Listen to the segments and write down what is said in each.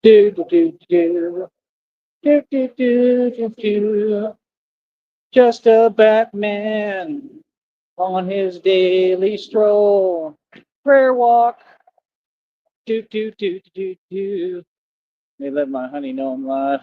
Do do do do do do do do do. Just a Batman on his daily stroll. Prayer walk. Do do do do do. They let my honey know I'm live.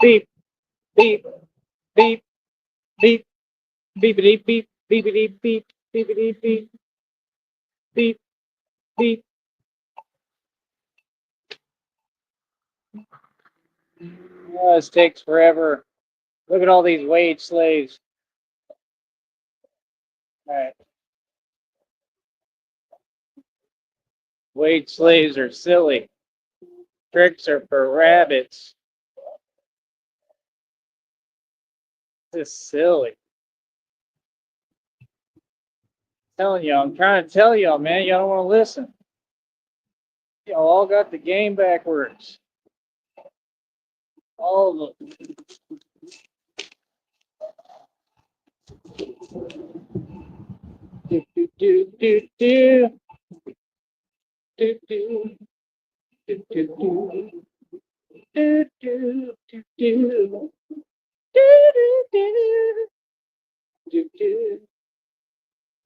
Beep beep beep beep beepity beep beepity beep beepity beep beep beep. Oh, this takes forever. Look at all these wage slaves. All right. Wage slaves are silly. Tricks are for rabbits. This is silly. Telling y'all, I'm trying to tell y'all, man. Y'all don't want to listen. Y'all all got the game backwards. All of them. Do do do do do do do do do do do do do do do do.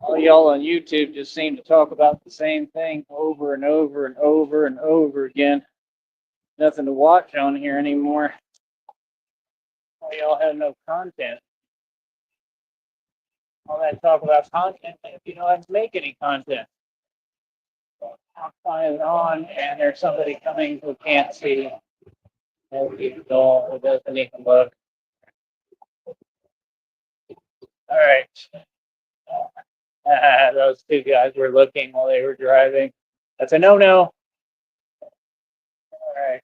All y'all on YouTube just seem to talk about the same thing over and over and over and over again. Nothing to watch on here anymore. All y'all have no content. All that talk about content if you don't have to make any content. I'm finally on, and there's somebody coming who can't see. No people who doesn't even look. All right. Those two guys were looking while they were driving. That's a no-no. All right.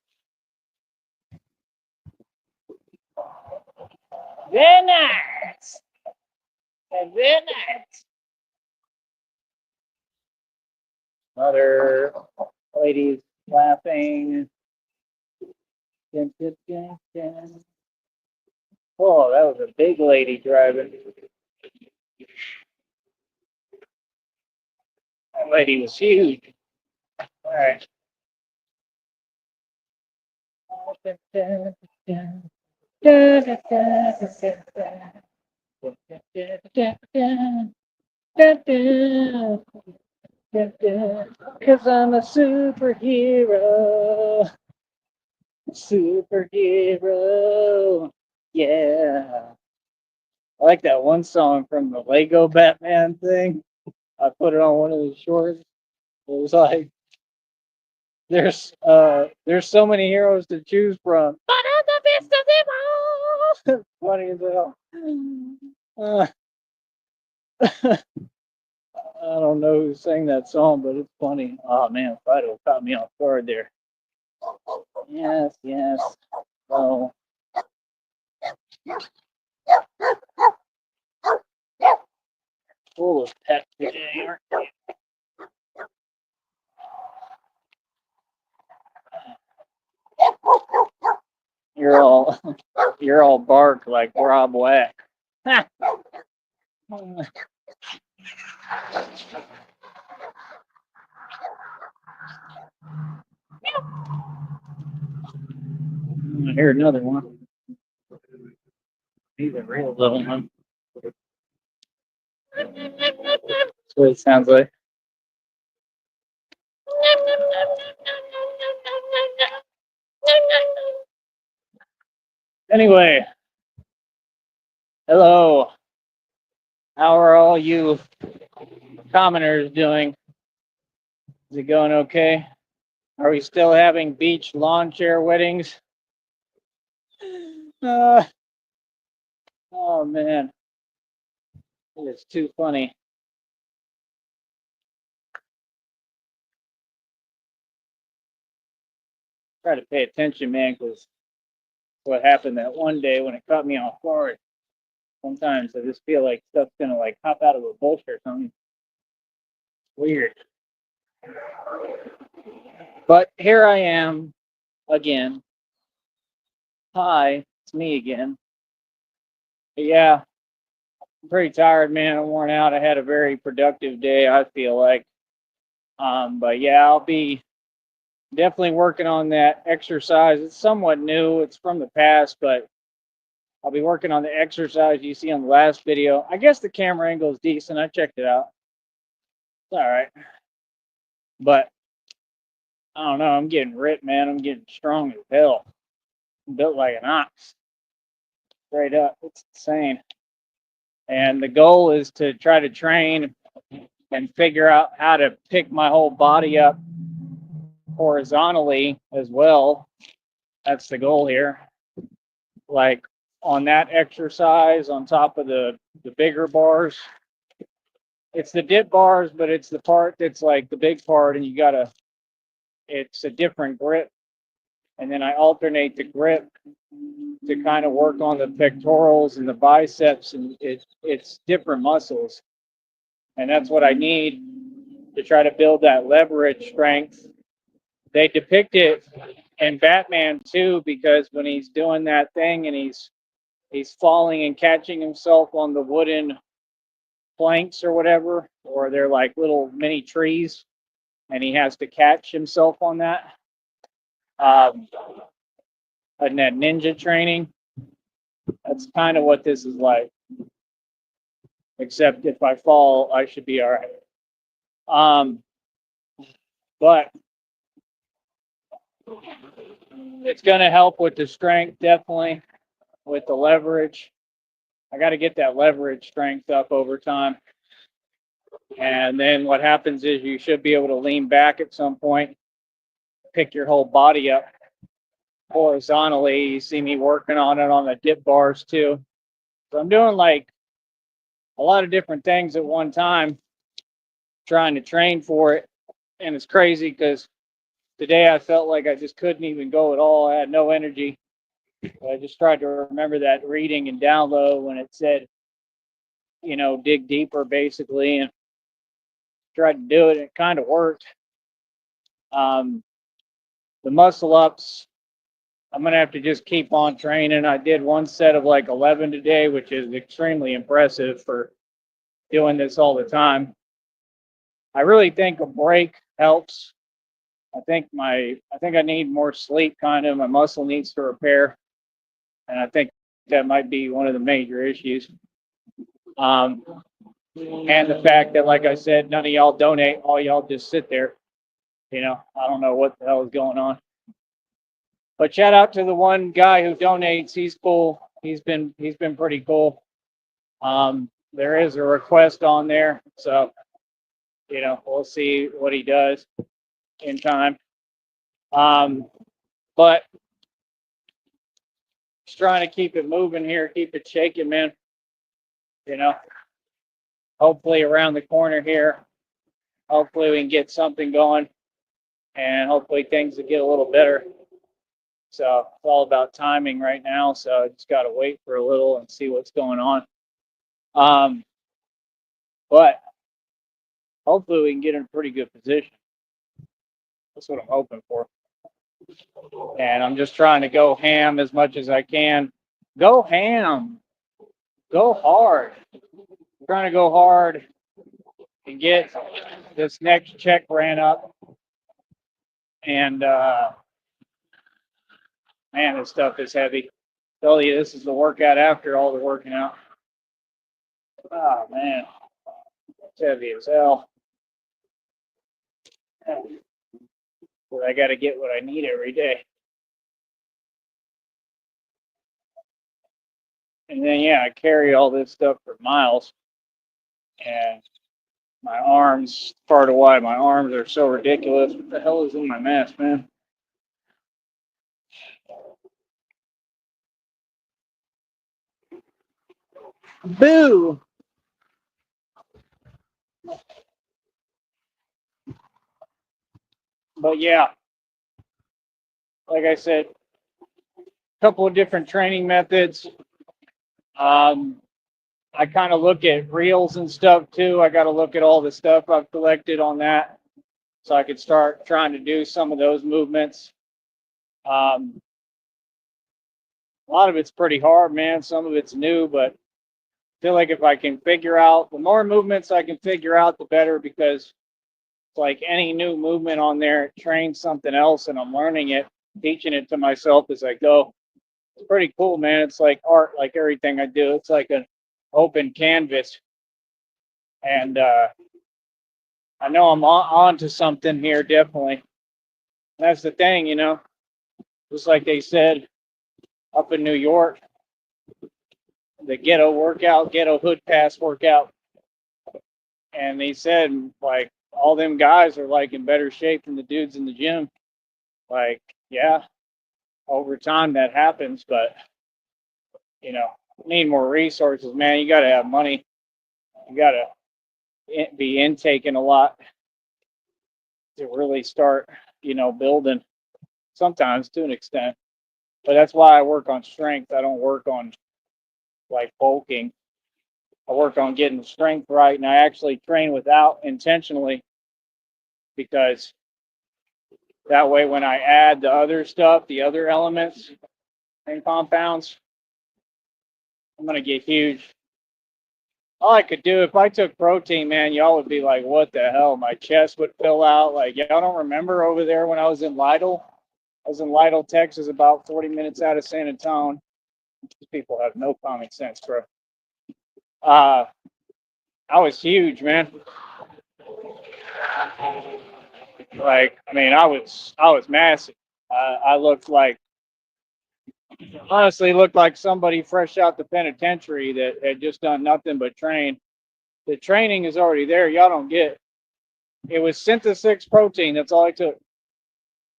Very nice. Very nice. Other ladies laughing. Dun, dun, dun, dun. Oh, that was a big lady driving. That lady was huge. All right. Cause I'm a superhero. Superhero. Yeah. I like that one song from the Lego Batman thing. I put it on one of the shorts. It was like there's so many heroes to choose from. But I'm the best of them all. Funny as hell. Uh, I don't know who sang that song, but it's funny. Oh man, Fido caught me off guard there. Yes, yes. Oh, You're all you're all bark like Rob Wack. Here's another one. He's a real little one. That's what it sounds like. Anyway, hello. How are all you commoners doing? Is it going okay? Are we still having beach lawn chair weddings? Uh, oh man, it's too funny. Try to pay attention, man, because what happened that one day when it caught me off guard. Sometimes I just feel like stuff's gonna like hop out of a bush or something. Weird. But here I am again. Hi, it's me again. But yeah, I'm pretty tired, man. I'm worn out. I had a very productive day, I feel like. But yeah, I'll be definitely working on that exercise. It's somewhat new. It's from the past, but I'll be working on the exercise you see on the last video. I guess the camera angle is decent. I checked it out. It's all right. But I don't know. I'm getting ripped, man. I'm getting strong as hell. I'm built like an ox. Straight up. It's insane. And the goal is to try to train and figure out how to pick my whole body up horizontally as well. That's the goal here. Like on that exercise on top of the bigger bars. It's the dip bars, but it's the part that's like the big part, and it's a different grip. And then I alternate the grip to kind of work on the pectorals and the biceps, and it's different muscles. And that's what I need to try to build that leverage strength. They depict it in Batman too, because when he's doing that thing and he's falling and catching himself on the wooden planks or whatever, or they're like little mini trees, and he has to catch himself on that. And that ninja training, that's kind of what this is like. Except if I fall, I should be all right. But it's going to help with the strength, definitely, with the leverage. I got to get that leverage strength up over time. And then what happens is you should be able to lean back at some point, pick your whole body up horizontally. You see me working on it on the dip bars too. So I'm doing like a lot of different things at one time, trying to train for it. And it's crazy because today I felt like I just couldn't even go at all. I had no energy. But I just tried to remember that reading and download when it said, dig deeper basically, and tried to do it. And it kind of worked. The muscle ups, I'm going to have to just keep on training. I did one set of like 11 today, which is extremely impressive for doing this all the time. I really think a break helps. I think I need more sleep kind of. My muscle needs to repair. And I think that might be one of the major issues. And the fact that, like I said, none of y'all donate, all y'all just sit there. I don't know what the hell is going on. But shout out to the one guy who donates. He's cool. He's been pretty cool. There is a request on there, so we'll see what he does in time. But just trying to keep it moving here, keep it shaking, man. Hopefully around the corner here, hopefully we can get something going, and hopefully things will get a little better. So it's all about timing right now. So I just got to wait for a little and see what's going on. But hopefully we can get in a pretty good position. That's what I'm hoping for. And I'm just trying to go ham as much as I can. Go ham. Go hard. I'm trying to go hard and get this next check ran up. And man, this stuff is heavy. Tell you, this is the workout after all the working out. Oh man, it's heavy as hell. But I got to get what I need every day. And then yeah, I carry all this stuff for miles, and my arms. Part of why my arms are so ridiculous. What the hell is in my mask, man? Boo! But yeah, like I said, a couple of different training methods. Um, I kind of look at reels and stuff too. I got to look at all the stuff I've collected on that so I could start trying to do some of those movements. A lot of it's pretty hard, man. Some of it's new, but I feel like if I can figure out the more movements I can figure out, the better, because it's like any new movement on there, it trains something else, and I'm learning it, teaching it to myself as I go. It's pretty cool, man. It's like art, like everything I do. It's like an open canvas. And I know I'm on to something here, definitely. That's the thing, just like they said up in New York, the ghetto workout, ghetto hood pass workout. And they said, like, all them guys are like in better shape than the dudes in the gym. Like, yeah, over time that happens, but need more resources, man. You got to have money. You got to be intaking a lot to really start, building, sometimes to an extent. But that's why I work on strength. I don't work on like bulking. I work on getting the strength right, and I actually train without intentionally, because that way when I add the other stuff, the other elements and compounds, I'm gonna get huge. All I could do if I took protein, man, y'all would be like, "What the hell?" My chest would fill out. Like, y'all don't remember over there when I was in Lytle? I was in Lytle, Texas, about 40 minutes out of San Antonio. These people have no common sense, bro. I was huge, man. Like, I mean, I was massive. I looked like, honestly, looked like somebody fresh out the penitentiary that had just done nothing but train. The training is already there. Y'all don't get. It was Synthesix protein. That's all I took.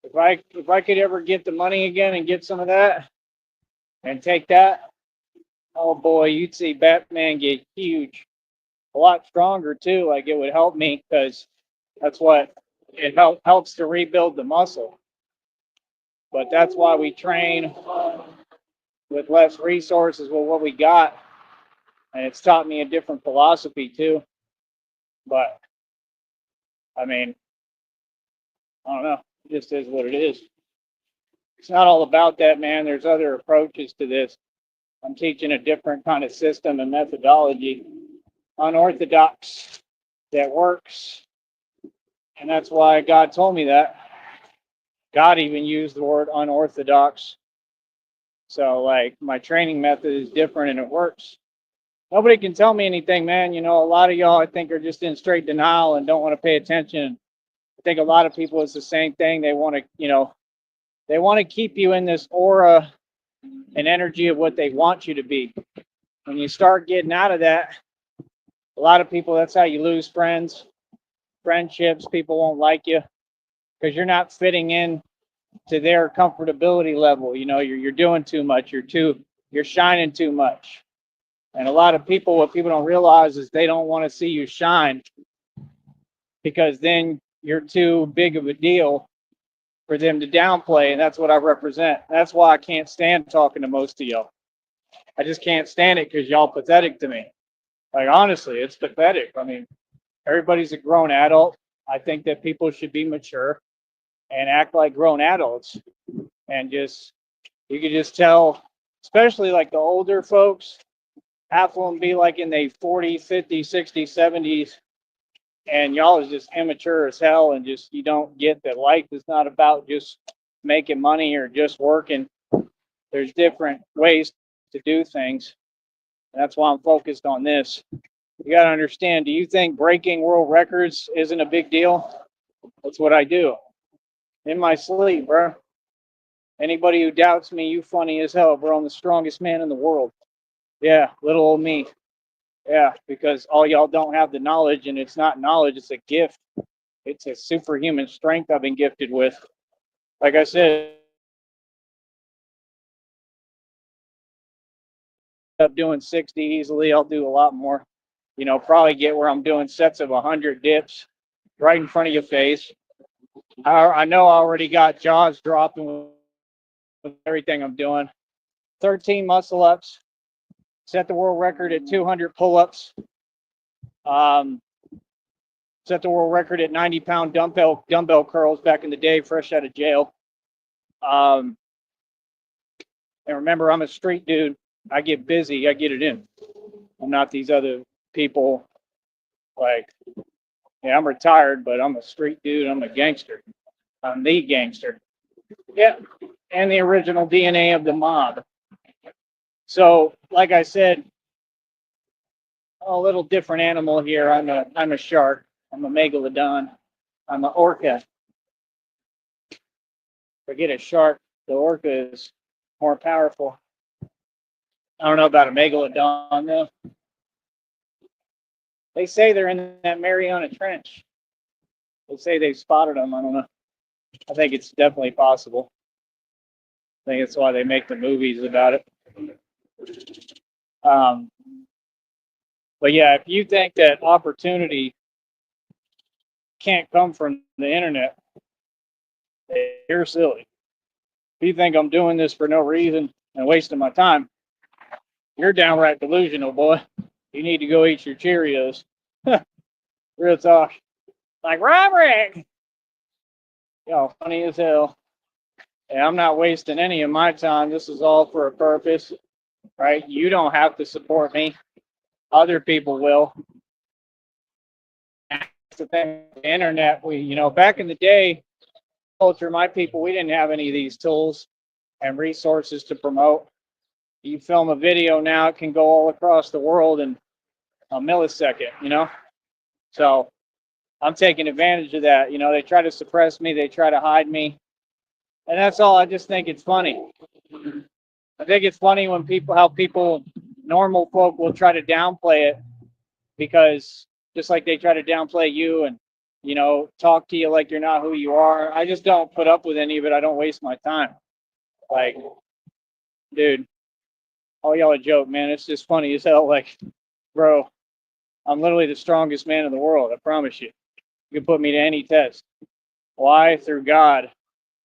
If I could ever get the money again and get some of that and take that, oh boy, you'd see Batman get huge, a lot stronger too. Like, it would help me, because that's what it helps to rebuild the muscle. But that's why we train with less resources with what we got, and it's taught me a different philosophy too. But I mean, I don't know. It just is what it is. It's not all about that, man. There's other approaches to this. I'm teaching a different kind of system and methodology, unorthodox, that works. And that's why God told me that. God even used the word unorthodox. So, like, my training method is different and it works. Nobody can tell me anything, man. A lot of y'all, I think, are just in straight denial and don't want to pay attention. I think a lot of people, it's the same thing. They want to, they want to keep you in this aura and energy of what they want you to be. When you start getting out of that, a lot of people, that's how you lose friendships. People won't like you because you're not fitting in to their comfortability level. You're doing too much. You're shining too much. And a lot of people, what people don't realize is they don't want to see you shine, because then you're too big of a deal for them to downplay. And that's what I represent. That's why I can't stand talking to most of y'all. I just can't stand it, because y'all pathetic to me. Like, honestly, it's pathetic. I mean, everybody's a grown adult. I think that people should be mature. and act like grown adults. And just, you could just tell, especially like the older folks, half of them be like in their 40s, 50s, 60s, 70s, and y'all is just immature as hell, and just, you don't get that life is not about just making money or just working. There's different ways to do things. And that's why I'm focused on this. You got to understand, do you think breaking world records isn't a big deal? That's what I do in my sleep, bro. Anybody who doubts me, you funny as hell, bro. I'm the strongest man in the world. Yeah, little old me. Yeah, because all y'all don't have the knowledge, and it's not knowledge, it's a gift. It's a superhuman strength I've been gifted with. Like I said, up doing 60 easily. I'll do a lot more. Probably get where I'm doing sets of 100 dips right in front of your face. I know I already got jaws dropping with everything I'm doing. 13 muscle ups, set the world record at 200 pull ups, um, set the world record at 90-pound dumbbell curls back in the day, fresh out of jail. And remember, I'm a street dude. I get busy, I get it in. I'm not these other people. Like, yeah, I'm retired, but I'm a street dude. I'm a gangster. I'm the gangster. Yeah, and the original DNA of the mob. So, like I said, a little different animal here. I'm a shark. I'm a megalodon. I'm an orca. Forget a shark. The orca is more powerful. I don't know about a megalodon though. They say they're in that Mariana Trench. They say they've spotted them. I don't know. I think it's definitely possible. I think that's why they make the movies about it. Um, but yeah, if you think that opportunity can't come from the internet, you're silly. If you think I'm doing this for no reason and wasting my time, you're downright delusional, boy. You need to go eat your Cheerios. Real talk. Like, Robert! Y'all funny as hell. And I'm not wasting any of my time. This is all for a purpose, right? You don't have to support me. Other people will. That's the thing. The internet, back in the day, culture, my people, we didn't have any of these tools and resources to promote. You film a video now, it can go all across the world in a millisecond. So I'm taking advantage of that. They try to suppress me, they try to hide me. And that's all. I just think it's funny. I think it's funny when how normal folk will try to downplay it, because just like they try to downplay you and, talk to you like you're not who you are. I just don't put up with any of it. I don't waste my time. Like, dude, all y'all a joke, man. It's just funny as hell. Like, bro, I'm literally the strongest man in the world. I promise you. You can put me to any test. Why? Through God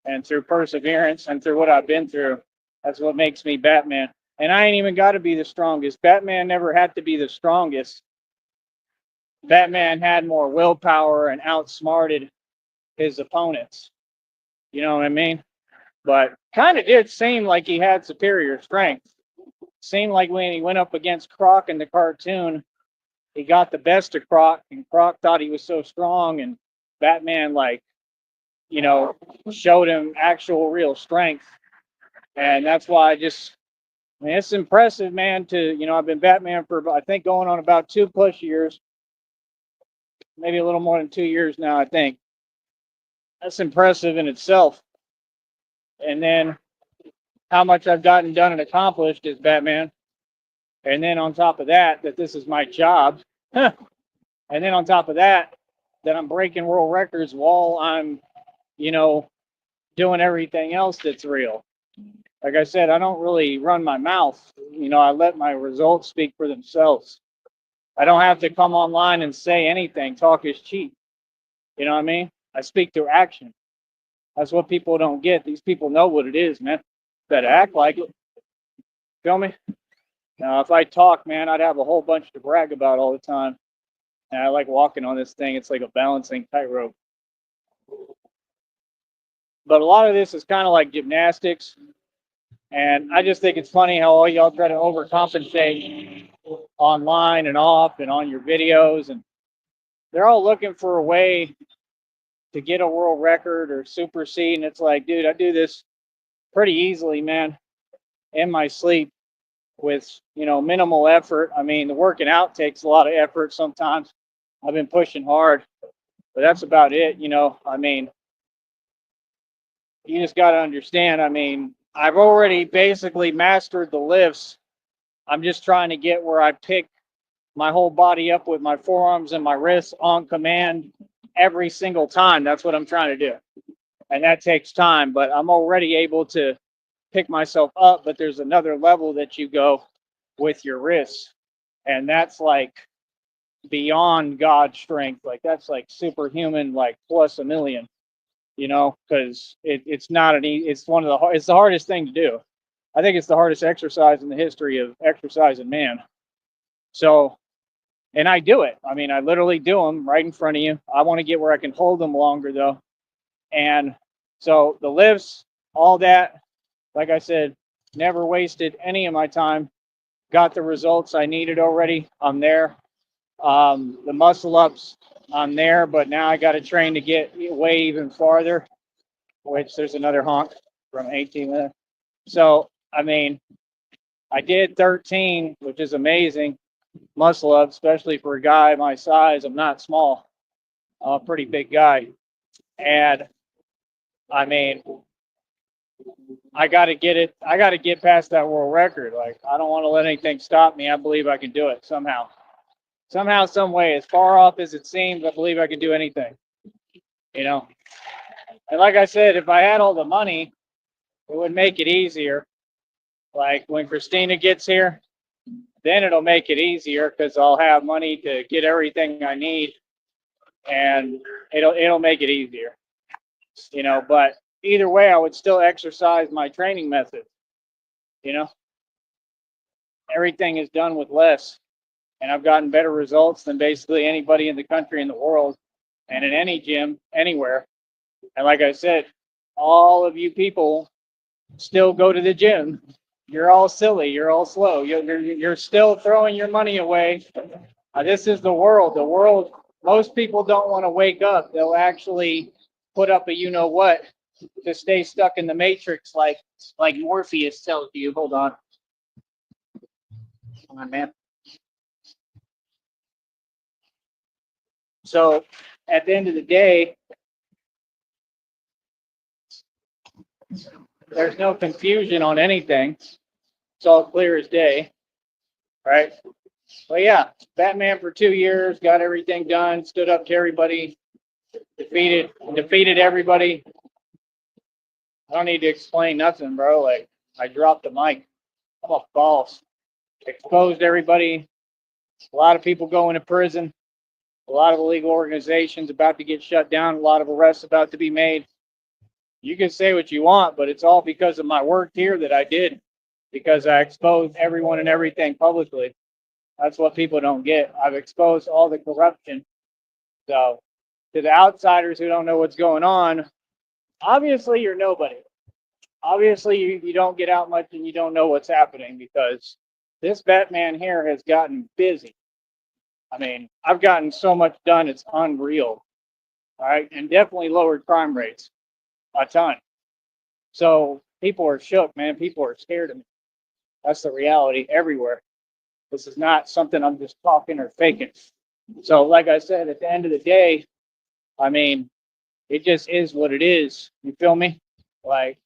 and through perseverance and through what I've been through. That's what makes me Batman. And I ain't even got to be the strongest. Batman never had to be the strongest. Batman had more willpower and outsmarted his opponents. You know what I mean? But kind of did seem like he had superior strength. Seemed like when he went up against Croc in the cartoon, he got the best of Croc, and Croc thought he was so strong, and Batman, showed him actual real strength. And that's why it's impressive, man. I've been Batman for, I think, going on about 2+ years, maybe a little more than 2 years now, I think. That's impressive in itself. And then how much I've gotten done and accomplished as Batman. And then on top of that this is my job. And then on top of that I'm breaking world records while I'm, doing everything else that's real. Like I said, I don't really run my mouth. I let my results speak for themselves. I don't have to come online and say anything. Talk is cheap. You know what I mean? I speak through action. That's what people don't get. These people know what it is, man. Better act like it. Feel me? Now, if I talk, man, I'd have a whole bunch to brag about all the time. And I like walking on this thing. It's like a balancing tightrope. But a lot of this is kind of like gymnastics. And I just think it's funny how all y'all try to overcompensate online and off and on your videos. And they're all looking for a way to get a world record or supersede. And it's like, dude, I do this pretty easily, man, in my sleep with, minimal effort. I mean, the working out takes a lot of effort sometimes. I've been pushing hard, but that's about it. I mean, you just got to understand. I mean, I've already basically mastered the lifts. I'm just trying to get where I pick my whole body up with my forearms and my wrists on command every single time. That's what I'm trying to do. And that takes time, but I'm already able to pick myself up. But there's another level that you go with your wrists. And that's like beyond God's strength. Like that's like superhuman, like plus a million, because it's not it's it's the hardest thing to do. I think it's the hardest exercise in the history of exercise in man. So, and I do it. I mean, I literally do them right in front of you. I want to get where I can hold them longer though. And so the lifts, all that, like I said, never wasted any of my time. Got the results I needed already. I'm there. The muscle ups, I'm there, but now I got to train to get way even farther, which there's another honk from 18 minutes. So, I mean, I did 13, which is amazing muscle up, especially for a guy my size. I'm not small. I'm a pretty big guy. And I mean, I got to get it. I got to get past that world record. Like, I don't want to let anything stop me. I believe I can do it somehow. Somehow, some way, as far off as it seems, I believe I can do anything. And like I said, if I had all the money, it would make it easier. Like when Christina gets here, then it'll make it easier because I'll have money to get everything I need, and it'll make it easier. But either way, I would still exercise my training method. You know, everything is done with less, and I've gotten better results than basically anybody in the country, in the world, and in any gym anywhere. And like I said, all of you people still go to the gym. You're all silly. You're all slow. You're still throwing your money away. This is the world. The world. Most people don't want to wake up. They'll actually put up a what to stay stuck in the matrix, like Morpheus tells you. Hold on. Come on, man. So at the end of the day, there's no confusion on anything. It's all clear as day, right? But yeah, Batman for 2 years, got everything done, stood up to everybody, defeated everybody. I don't need to explain nothing, bro. Like, I dropped the mic. I'm a boss. Exposed everybody. A lot of people going to prison. A lot of illegal organizations about to get shut down. A lot of arrests about to be made. You can say what you want, but it's all because of my work here that I did, because I exposed everyone and everything publicly. That's what people don't get. I've exposed all the corruption. So, to the outsiders who don't know what's going on, obviously you're nobody. Obviously you don't get out much and you don't know what's happening, because this Batman here has gotten busy. I mean, I've gotten so much done, it's unreal. All right, and definitely lowered crime rates a ton. So people are shook, man. People are scared of me. That's the reality everywhere. This is not something I'm just talking or faking. So, like I said, at the end of the day, I mean, it just is what it is. You feel me? Like,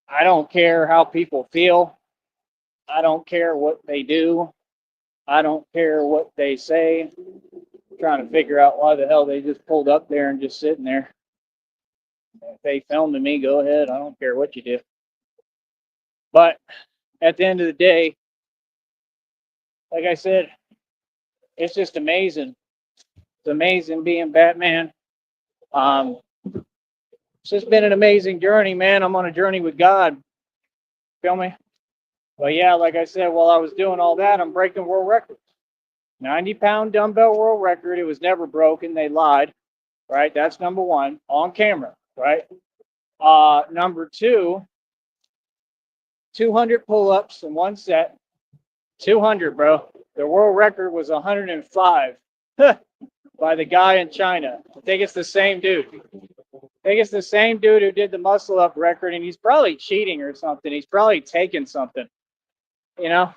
I don't care how people feel. I don't care what they do. I don't care what they say. I'm trying to figure out why the hell they just pulled up there and just sitting there. If they filmed me, go ahead. I don't care what you do. But at the end of the day, like I said, it's just amazing. It's amazing being Batman. It's just been an amazing journey, man. I'm on a journey with God. Feel me? But yeah, like I said, while I was doing all that, I'm breaking world records. 90-pound dumbbell world record. It was never broken. They lied, right? That's number one on camera, right? Number two, 200 pull-ups in one set. 200, bro. The world record was 105 by the guy in China. I think it's the same dude. I think it's the same dude who did the muscle up record, and he's probably cheating or something. He's probably taking something, you know?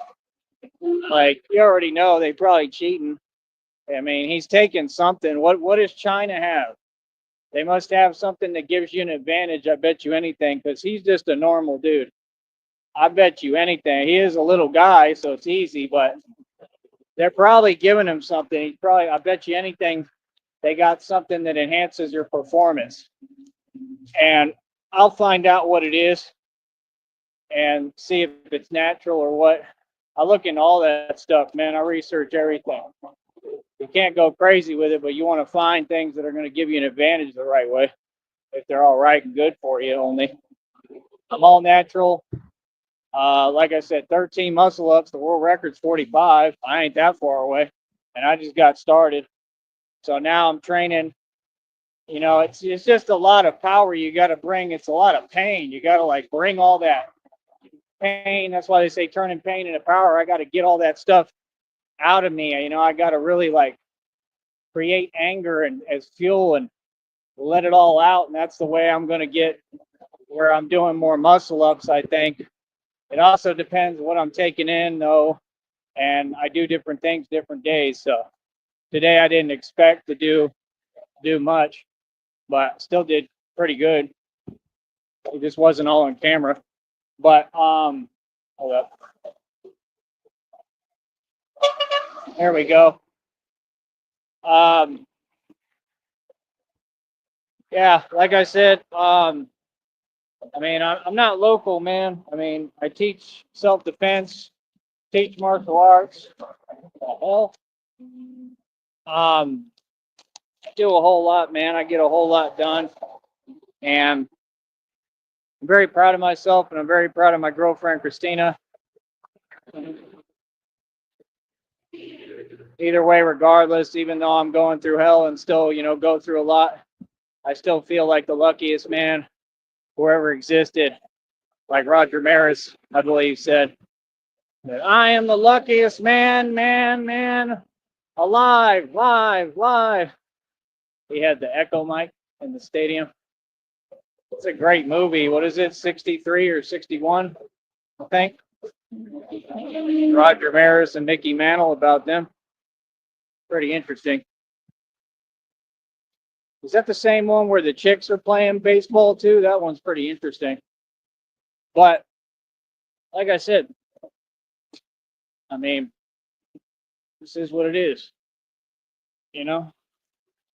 Like, you already know they probably cheating. I mean, he's taking something. What does China have? They must have something that gives you an advantage, I bet you anything, because he's just a normal dude. I bet you anything. He is a little guy, so it's easy, but they're probably giving him something. He's probably, I bet you anything, they got something that enhances your performance. And I'll find out what it is and see if it's natural or what. I look into all that stuff, man. I research everything. You can't go crazy with it, but you want to find things that are going to give you an advantage the right way, if they're all right and good for you only. I'm all natural. Like I said, 13 muscle ups. The world record's 45. I ain't that far away, and I just got started. So now I'm training. You know, it's just a lot of power you got to bring. It's a lot of pain. You got to like bring all that pain. That's why they say turning pain into power. I got to get all that stuff out of me. You know, I got to really like create anger and as fuel and let it all out. And that's the way I'm going to get where I'm doing more muscle ups, I think. It also depends what I'm taking in, though, and I do different things different days. So today I didn't expect to do much, but still did pretty good. It just wasn't all on camera. But hold up. There we go. Yeah, like I said, I mean, I'm not local, man. I mean, I teach self-defense, teach martial arts. What the hell? Do a whole lot, man. I get a whole lot done, and I'm very proud of myself, and I'm very proud of my girlfriend, Christina. Either way, regardless, even though I'm going through hell and still, you know, go through a lot, I still feel like the luckiest man who ever existed. Like Roger Maris, I believe, said that I am the luckiest man, alive, live, live. He had the echo mic in the stadium. It's a great movie. What is it, 63 or 61, I think? Roger Maris and Mickey Mantle, about them. Pretty interesting. Is that the same one where the chicks are playing baseball too? That one's pretty interesting. But like I said, I mean, this is what it is. You know,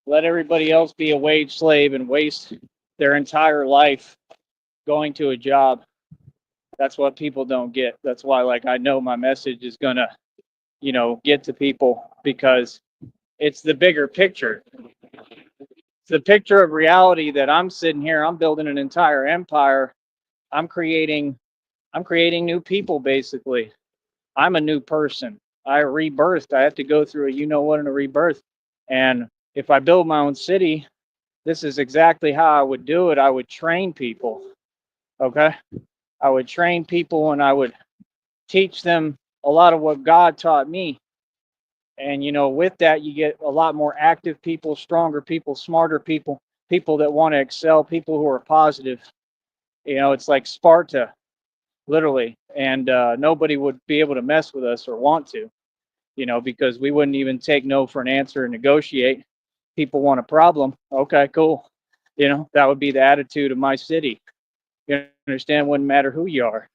let everybody else be a wage slave and waste their entire life going to a job. That's what people don't get. That's why, like, I know my message is gonna, you know, get to people because it's the bigger picture. It's the picture of reality that I'm sitting here. I'm building an entire empire. I'm creating new people, basically. I'm a new person. I rebirthed. I have to go through a you know what and a rebirth. And if I build my own city, this is exactly how I would do it. I would train people. Okay. I would train people and I would teach them a lot of what God taught me. And, you know, with that, you get a lot more active people, stronger people, smarter people, people that want to excel, people who are positive. You know, it's like Sparta, literally. And nobody would be able to mess with us or want to, you know, because we wouldn't even take no for an answer and negotiate. People want a problem. Okay, cool. You know, that would be the attitude of my city. You understand? Wouldn't matter who you are.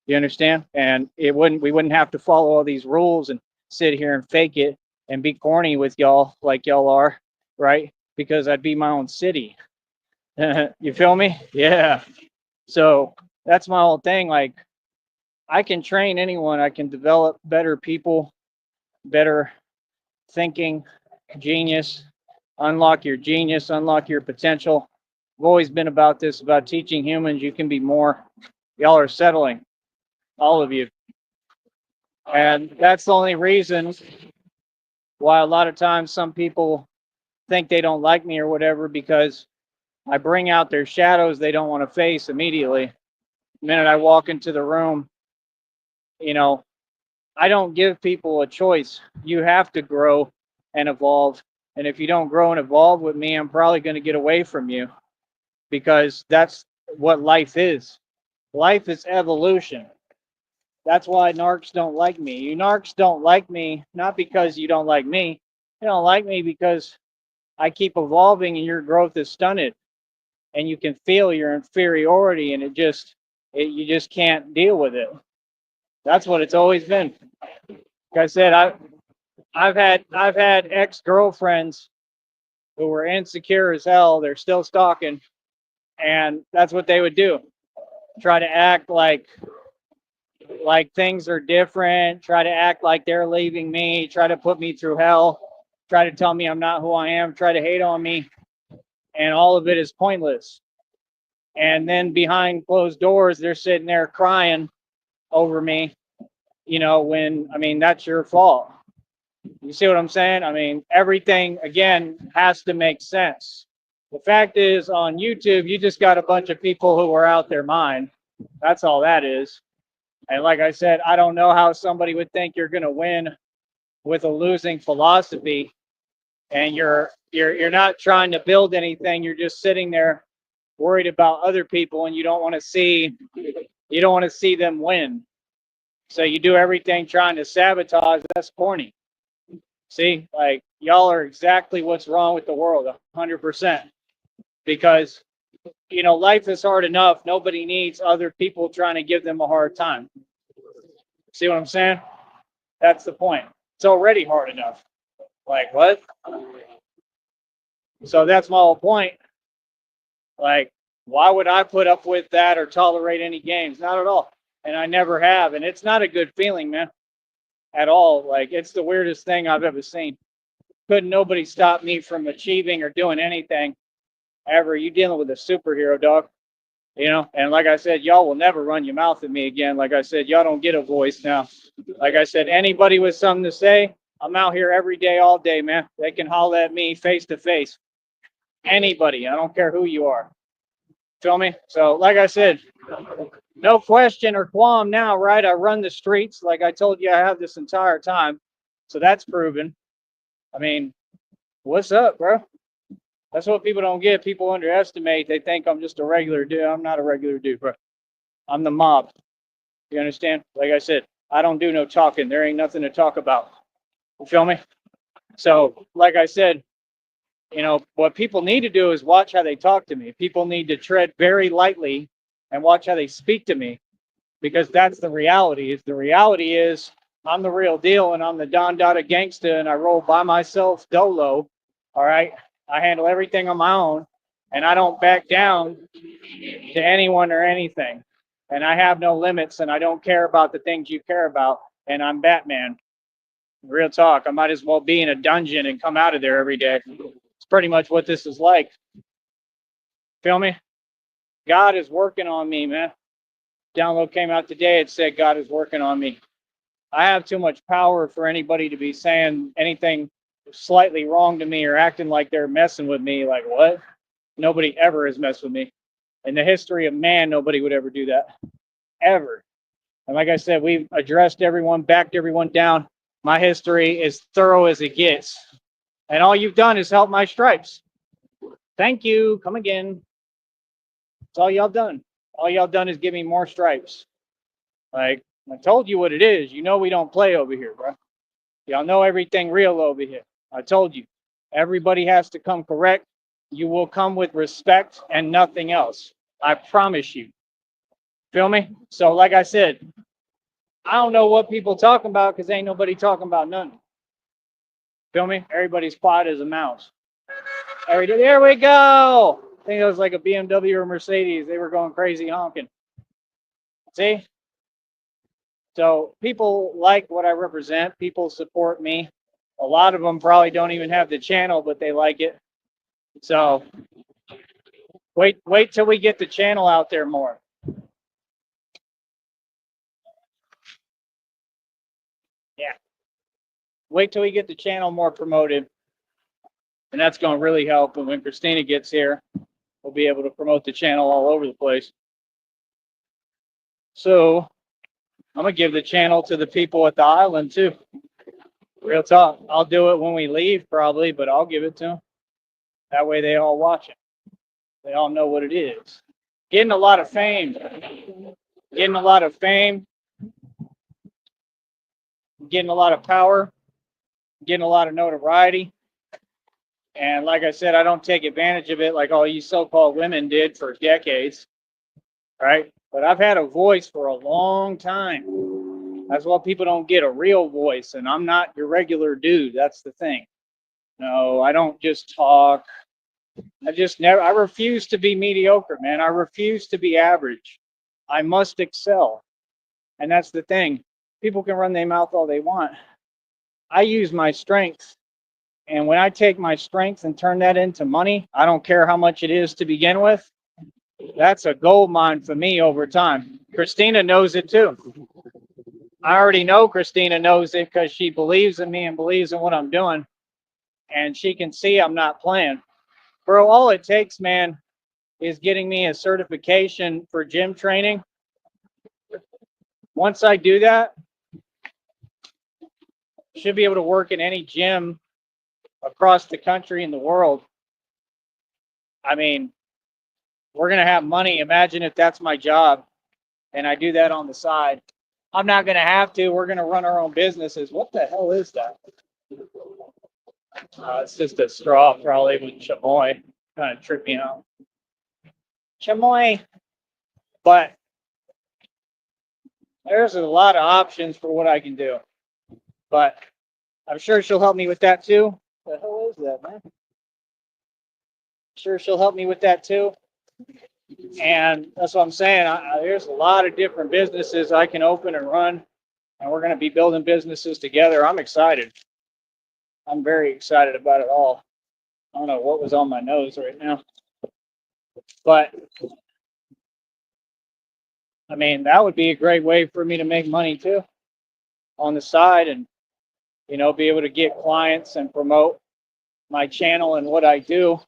You understand? And we wouldn't have to follow all these rules and sit here and fake it and be corny with y'all like y'all are, right? Because I'd be my own city. You feel me? Yeah. So that's my whole thing. Like, I can train anyone. I can develop better people, better thinking, genius, unlock your genius, unlock your potential. I've always been about this, about teaching humans you can be more. Y'all are settling, all of you. And that's the only reason why a lot of times some people think they don't like me or whatever, because I bring out their shadows they don't want to face immediately. The minute I walk into the room, you know, I don't give people a choice. You have to grow and evolve. And if you don't grow and evolve with me, I'm probably going to get away from you because that's what life is. Life is evolution. That's why narcs don't like me. You narcs don't like me, not because you don't like me. You don't like me because I keep evolving and your growth is stunted. And you can feel your inferiority and you just can't deal with it. That's what it's always been. Like I said, I've had ex-girlfriends who were insecure as hell. They're still stalking, and that's what they would do. Try to act like things are different, try to act like they're leaving me, try to put me through hell, try to tell me I'm not who I am, try to hate on me, and all of it is pointless. And then behind closed doors, they're sitting there crying over me, when, I mean, that's your fault. You see what I'm saying? I mean, everything, again, has to make sense. The fact is, on YouTube, you just got a bunch of people who are out their mind. That's all that is. And like I said, I don't know how somebody would think you're going to win with a losing philosophy, and you're not trying to build anything. You're just sitting there worried about other people, and you don't want to see them win. So you do everything trying to sabotage. That's corny. See, like y'all are exactly what's wrong with the world, 100%. Because life is hard enough. Nobody needs other people trying to give them a hard time. See what I'm saying? That's the point. It's already hard enough. Like what? So that's my whole point. Like, why would I put up with that or tolerate any games? Not at all. And I never have. And it's not a good feeling, man, at all. Like, it's the weirdest thing I've ever seen. Couldn't nobody stop me from achieving or doing anything ever. You dealing with a superhero, dog. And like I said, y'all will never run your mouth at me again. Like I said, y'all don't get a voice now. Like I said, anybody with something to say, I'm out here every day, all day, man. They can holler at me face to face. Anybody, I don't care who you are. Feel me? So, like I said, no question or qualm now, right? I run the streets like I told you I have this entire time. So that's proven. I mean, what's up, bro? That's what people don't get. People underestimate. They think I'm just a regular dude. I'm not a regular dude, bro. I'm the mob. You understand? Like I said, I don't do no talking. There ain't nothing to talk about. You feel me? So, like I said, what people need to do is watch how they talk to me. People need to tread very lightly and watch how they speak to me, because that's the reality. The reality is I'm the real deal, and I'm the Don Dada gangsta, and I roll by myself dolo. All right. I handle everything on my own, and I don't back down to anyone or anything. And I have no limits, and I don't care about the things you care about. And I'm Batman. Real talk. I might as well be in a dungeon and come out of there every day. It's pretty much what this is like. Feel me? God is working on me, man. Download came out today. It said God is working on me. I have too much power for anybody to be saying anything slightly wrong to me or acting like they're messing with me. Like what? Nobody ever has messed with me. In the history of man, nobody would ever do that. Ever. And like I said, we've addressed everyone, backed everyone down. My history is thorough as it gets. And all you've done is help my stripes. Thank you. Come again. That's all y'all done. All y'all done is give me more stripes. Like, I told you what it is. You know we don't play over here, bro. Y'all know everything real over here. I told you. Everybody has to come correct. You will come with respect and nothing else. I promise you. Feel me? So, like I said, I don't know what people talking about because ain't nobody talking about nothing. Feel me? Everybody's quiet as a mouse. There we go. I think it was like a BMW or Mercedes. They were going crazy honking. See? So people like what I represent. People support me. A lot of them probably don't even have the channel, but they like it. So wait till we get the channel out there more. Yeah. Wait till we get the channel more promoted. And that's going to really help. And when Christina gets here, we'll be able to promote the channel all over the place. So I'm gonna give the channel to the people at the island too. Real talk. I'll do it when we leave probably, but I'll give it to them. That way they all watch it. They all know what it is. Getting a lot of fame. Getting a lot of fame. Getting a lot of power. Getting a lot of notoriety. And like I said, I don't take advantage of it like all you so-called women did for decades. Right? But I've had a voice for a long time. That's why people don't get a real voice. And I'm not your regular dude. That's the thing. No, I don't just talk. I refuse to be mediocre, man. I refuse to be average. I must excel. And that's the thing. People can run their mouth all they want. I use my strength. And when I take my strength and turn that into money, I don't care how much it is to begin with. That's a gold mine for me over time. Christina knows it too. I already know Christina knows it because she believes in me and believes in what I'm doing. And she can see I'm not playing. Bro, all it takes, man, is getting me a certification for gym training. Once I do that, I should be able to work in any gym across the country and the world. I mean, we're going to have money. Imagine if that's my job and I do that on the side. I'm not going to have to. We're going to run our own businesses. What the hell is that? It's just a straw, probably with chamoy. Kind of tripping out. Chamoy. But there's a lot of options for what I can do. But I'm sure she'll help me with that too. What the hell is that, man? Sure, she'll help me with that too. And that's what I'm saying. There's a lot of different businesses I can open and run, and we're going to be building businesses together. I'm excited. I'm very excited about it all. I don't know what was on my nose right now, but I mean, that would be a great way for me to make money too on the side and, be able to get clients and promote my channel and what I do.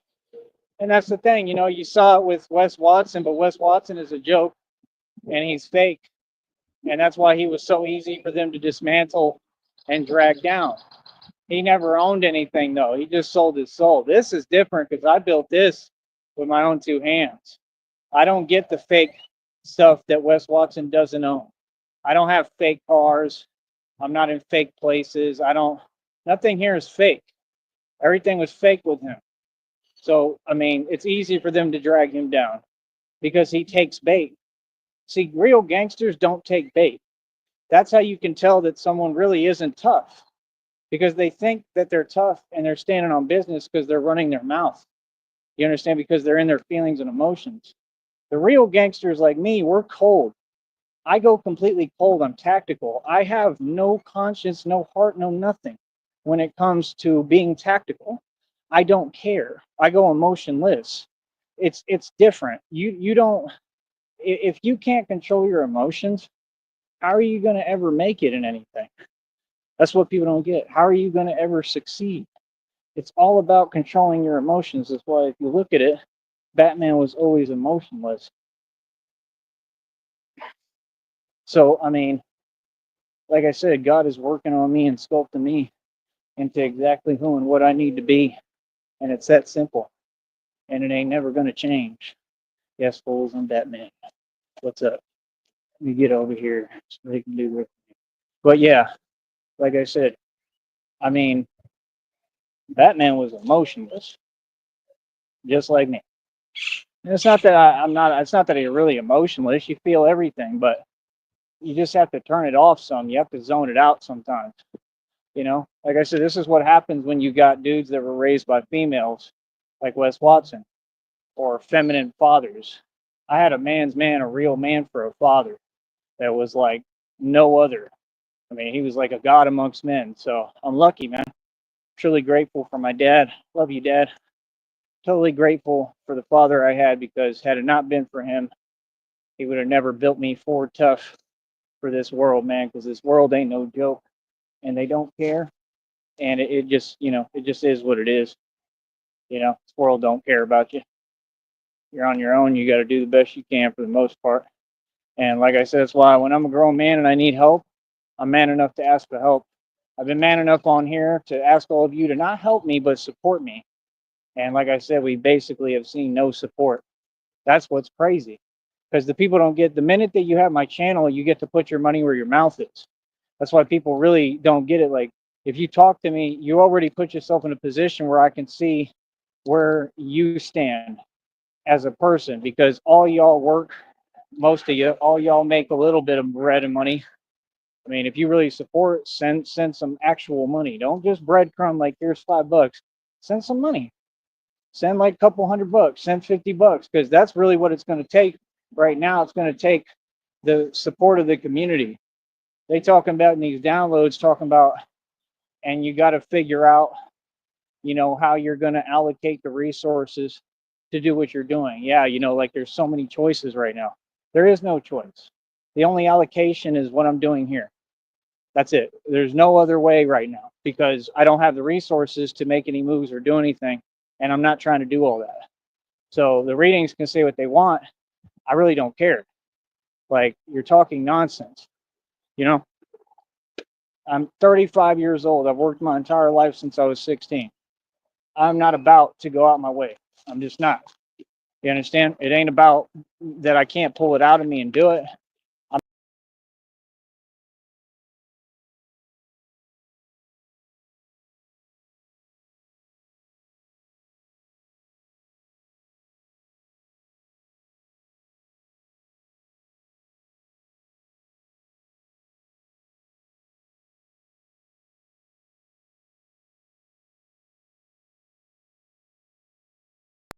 And that's the thing, you saw it with Wes Watson, but Wes Watson is a joke and he's fake. And that's why he was so easy for them to dismantle and drag down. He never owned anything, though. He just sold his soul. This is different because I built this with my own two hands. I don't get the fake stuff that Wes Watson doesn't own. I don't have fake cars. I'm not in fake places. Nothing here is fake. Everything was fake with him. So, I mean, it's easy for them to drag him down because he takes bait. See, real gangsters don't take bait. That's how you can tell that someone really isn't tough because they think that they're tough and they're standing on business because they're running their mouth. You understand? Because they're in their feelings and emotions. The real gangsters like me, we're cold. I go completely cold. I'm tactical. I have no conscience, no heart, no nothing when it comes to being tactical. I don't care. I go emotionless. It's different. You don't, if you can't control your emotions, how are you going to ever make it in anything? That's what people don't get. How are you going to ever succeed? It's all about controlling your emotions. That's why if you look at it, Batman was always emotionless. So, I mean, like I said, God is working on me and sculpting me into exactly who and what I need to be. And it's that simple. And it ain't never going to change. Yes, fools, I'm Batman. What's up? Let me get over here so they can do it. But yeah, like I said, I mean, Batman was emotionless, just like me. And it's not that I'm not. It's not that you're really emotionless. You feel everything, but you just have to turn it off some. You have to zone it out sometimes. Like I said, this is what happens when you got dudes that were raised by females, like Wes Watson, or feminine fathers. I had a man's man, a real man for a father that was like no other. I mean, he was like a god amongst men. So I'm lucky, man. Truly grateful for my dad. Love you, Dad. Totally grateful for the father I had because had it not been for him, he would have never built me Ford Tough for this world, man, because this world ain't no joke and they don't care. And it just, it just is what it is. This world don't care about you. You're on your own. You got to do the best you can for the most part. And like I said, that's why when I'm a grown man and I need help, I'm man enough to ask for help. I've been man enough on here to ask all of you to not help me, but support me. And like I said, we basically have seen no support. That's what's crazy. Because the people don't get the minute that you have my channel, you get to put your money where your mouth is. That's why people really don't get it. Like, if you talk to me, you already put yourself in a position where I can see where you stand as a person because all y'all work, most of you, all y'all make a little bit of bread and money. I mean, if you really support, send some actual money. Don't just breadcrumb like here's $5. Send some money. Send like a couple $100. Send $50 because that's really what it's going to take right now. It's going to take the support of the community. They talking about in these downloads, talking about, and you got to figure out, how you're going to allocate the resources to do what you're doing. Yeah, like there's so many choices right now. There is no choice. The only allocation is what I'm doing here. That's it. There's no other way right now because I don't have the resources to make any moves or do anything, and I'm not trying to do all that. So the readings can say what they want. I really don't care. Like, you're talking nonsense. You know, I'm 35 years old. I've worked my entire life since I was 16. I'm not about to go out my way. I'm just not. You understand? It ain't about that I can't pull it out of me and do it.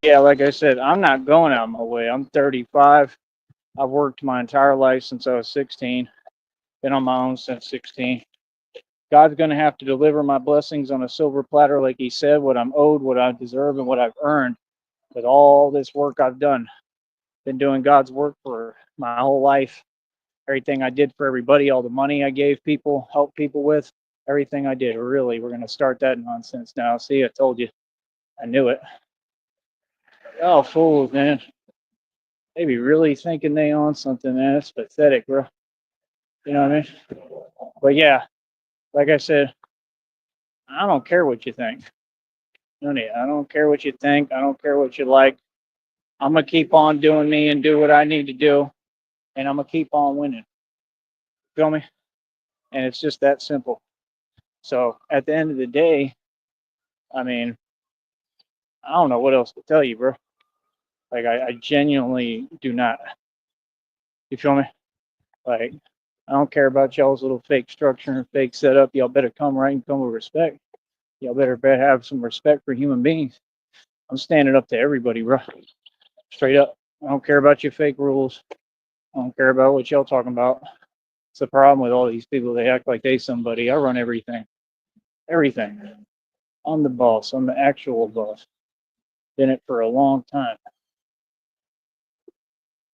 Yeah, like I said, I'm not going out my way. I'm 35. I've worked my entire life since I was 16. Been on my own since 16. God's going to have to deliver my blessings on a silver platter, like He said, what I'm owed, what I deserve, and what I've earned with all this work I've done. Been doing God's work for my whole life. Everything I did for everybody, all the money I gave people, helped people with, everything I did. Really, we're going to start that nonsense now. See, I told you. I knew it. Oh, fools, man. They be really thinking they on something, man. It's pathetic, bro. You know what I mean? But yeah, like I said, I don't care what you think. I don't care what you think. I don't care what you like. I'm gonna keep on doing me and do what I need to do, and I'm gonna keep on winning. Feel me? And it's just that simple. So at the end of the day, I mean, I don't know what else to tell you, bro. Like I genuinely do not. You feel me? Like, I don't care about y'all's little fake structure and fake setup. Y'all better come right and come with respect. Y'all better have some respect for human beings. I'm standing up to everybody, bro. Straight up. I don't care about your fake rules. I don't care about what y'all talking about. It's the problem with all these people. They act like they somebody. I run everything. Everything. I'm the boss. I'm the actual boss. Been it for a long time.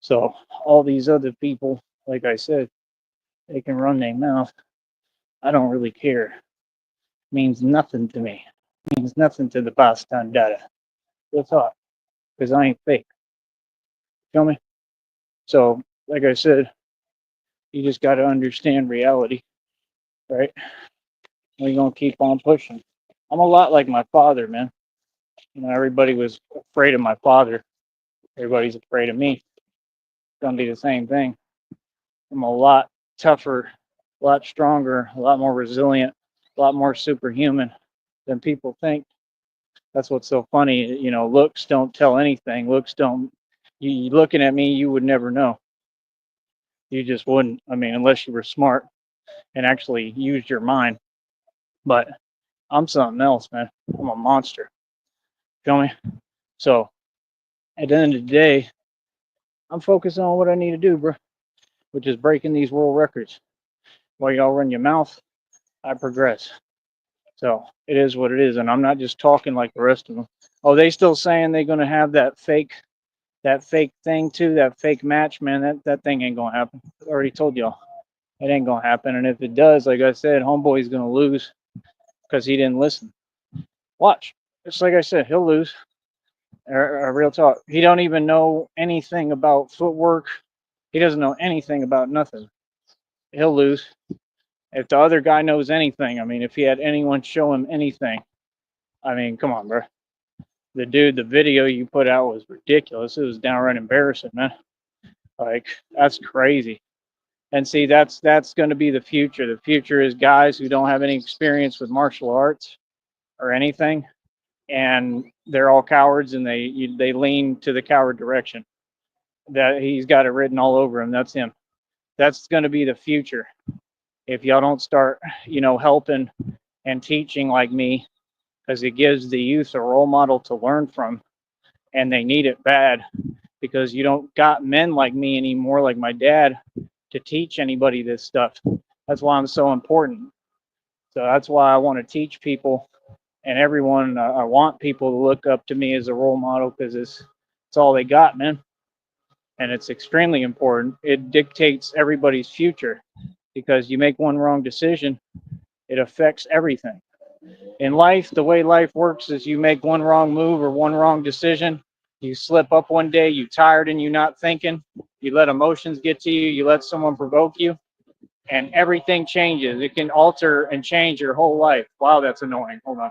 So all these other people, like I said, they can run their mouth. I don't really care. Means nothing to me. Means nothing to the Boston data. Real talk. Because I ain't fake. Feel me? So, like I said, you just got to understand reality, right? We're going to keep on pushing. I'm a lot like my father, man. Everybody was afraid of my father. Everybody's afraid of me. It's going to be the same thing. I'm a lot tougher, a lot stronger, a lot more resilient, a lot more superhuman than people think. That's what's so funny. Looks don't tell anything. Looks don't. You looking at me, you would never know. You just wouldn't. I mean, unless you were smart and actually used your mind. But I'm something else, man. I'm a monster. Feel me? So at the end of the day, I'm focused on what I need to do, bro, which is breaking these world records. While y'all run your mouth, I progress. So it is what it is, and I'm not just talking like the rest of them. Oh, they still saying they're gonna have that fake thing too, that fake match, man. That thing ain't gonna happen. I already told y'all, it ain't gonna happen. And if it does, like I said, homeboy's gonna lose because he didn't listen. Watch. Just like I said, he'll lose. Real talk. He don't even know anything about footwork. He doesn't know anything about nothing. He'll lose. If the other guy knows anything, I mean, if he had anyone show him anything, I mean, come on, bro. The dude, the video you put out was ridiculous. It was downright embarrassing, man. Like, that's crazy. And see, that's going to be the future. The future is guys who don't have any experience with martial arts or anything, and they're all cowards, and they lean to the coward direction. That he's got it written all over him. That's him. That's going to be the future. If y'all don't start, helping and teaching like me, because it gives the youth a role model to learn from, and they need it bad, because you don't got men like me anymore, like my dad, to teach anybody this stuff. That's why I'm so important. So that's why I want to teach people and everyone. I want people to look up to me as a role model, because it's all they got, man. And it's extremely important. It dictates everybody's future, because you make one wrong decision, it affects everything. In life, the way life works is you make one wrong move or one wrong decision. You slip up one day, you tired and you not thinking. You let emotions get to you. You let someone provoke you, and everything changes. It can alter and change your whole life. Wow, that's annoying. Hold on.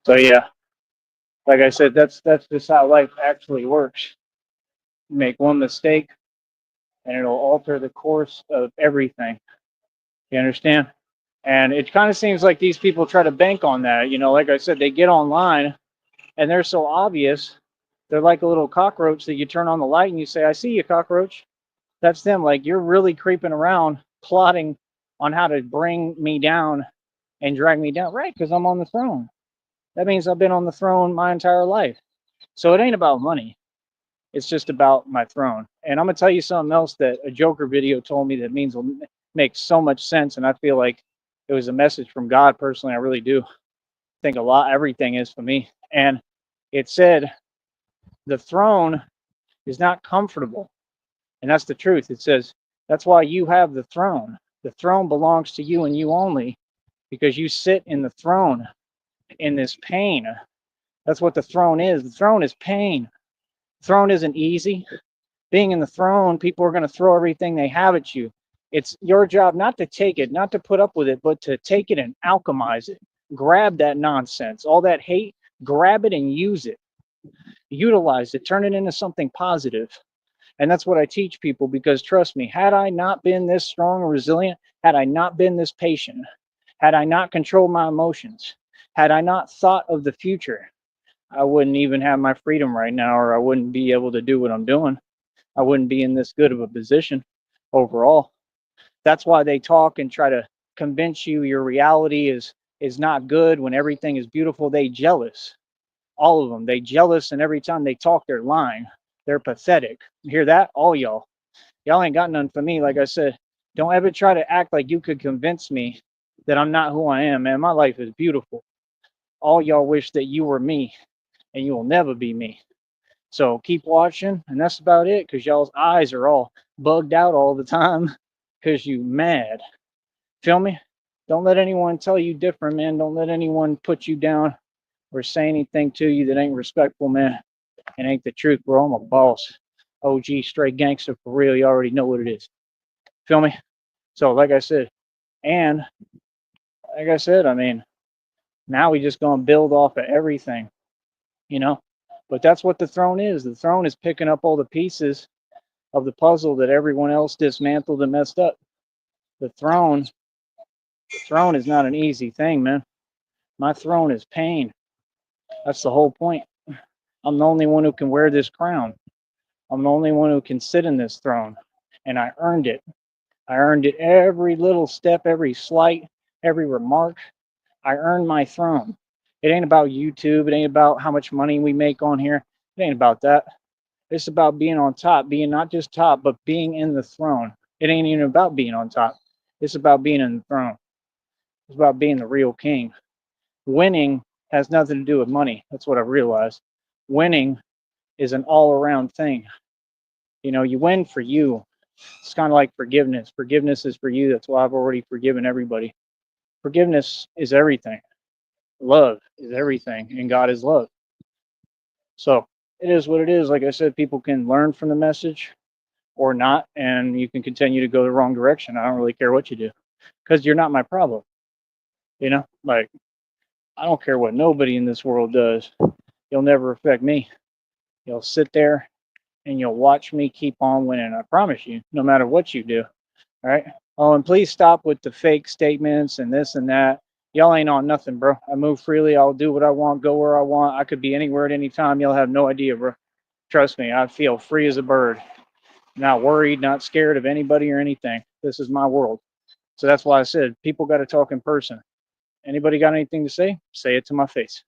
So yeah, like I said, that's just how life actually works. You make one mistake, and it'll alter the course of everything. You understand? And it kind of seems like these people try to bank on that. Like I said, they get online and they're so obvious. They're like a little cockroach that you turn on the light and you say, "I see you, cockroach." That's them. Like, you're really creeping around, plotting on how to bring me down and drag me down. Right? Because I'm on the throne. That means I've been on the throne my entire life. So it ain't about money. It's just about my throne. And I'm gonna tell you something else that a Joker video told me that means will make so much sense. And I feel like it was a message from God personally. I really do think a lot, everything is for me. And it said, the throne is not comfortable. And that's the truth. It says, that's why you have the throne. The throne belongs to you and you only, because you sit in the throne in this pain. That's what the throne is. The throne is pain. The throne isn't easy. Being in the throne, people are going to throw everything they have at you. It's your job not to take it, not to put up with it, but to take it and alchemize it. Grab that nonsense, all that hate, grab it and use it. Utilize it, turn it into something positive. And that's what I teach people, because trust me, had I not been this strong and resilient, had I not been this patient, had I not controlled my emotions, had I not thought of the future, I wouldn't even have my freedom right now, or I wouldn't be able to do what I'm doing. I wouldn't be in this good of a position overall. That's why they talk and try to convince you your reality is not good when everything is beautiful. They jealous. All of them. They jealous, and every time they talk, they're lying. They're pathetic. You hear that? All y'all. Y'all ain't got none for me. Like I said, don't ever try to act like you could convince me that I'm not who I am, man. My life is beautiful. All y'all wish that you were me, and you will never be me. So keep watching, and that's about it, because y'all's eyes are all bugged out all the time because you mad. Feel me? Don't let anyone tell you different, man. Don't let anyone put you down or say anything to you that ain't respectful, man. And ain't the truth, bro. I'm a boss. OG straight gangster for real. You already know what it is. Feel me? So and like I said, I mean, now we just gonna build off of everything, you know? But that's what the throne is. The throne is picking up all the pieces of the puzzle that everyone else dismantled and messed up. The throne, the throne is not an easy thing, man. My throne is pain. That's the whole point. I'm the only one who can wear this crown. I'm the only one who can sit in this throne. And I earned it. I earned it every little step, every slight, every remark. I earned my throne. It ain't about YouTube. It ain't about how much money we make on here. It ain't about that. It's about being on top, being not just top, but being in the throne. It ain't even about being on top. It's about being in the throne. It's about being the real king. Winning has nothing to do with money. That's what I realized. Winning is an all around thing. You know, you win for you. It's kind of like forgiveness. Forgiveness is for you. That's why I've already forgiven everybody. Forgiveness is everything. Love is everything, and God is love. So it is what it is. Like I said, people can learn from the message or not, and you can continue to go the wrong direction. I don't really care what you do because you're not my problem. You know, like I don't care what nobody in this world does. You'll never affect me. You'll sit there and you'll watch me keep on winning. I promise you, no matter what you do. All right. Oh, and please stop with the fake statements and this and that. Y'all ain't on nothing, bro. I move freely. I'll do what I want, go where I want. I could be anywhere at any time. Y'all have no idea, bro. Trust me, I feel free as a bird. Not worried, not scared of anybody or anything. This is my world. So that's why I said people got to talk in person. Anybody got anything to say? Say it to my face.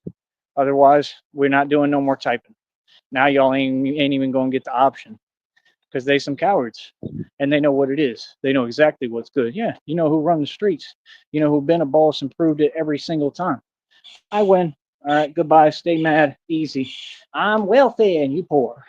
Otherwise, we're not doing no more typing. Now y'all ain't even going to get the option because they some cowards and they know what it is. They know exactly what's good. Yeah, you know who run the streets. You know who been a boss and proved it every single time. I win. All right, goodbye. Stay mad. Easy. I'm wealthy and you poor.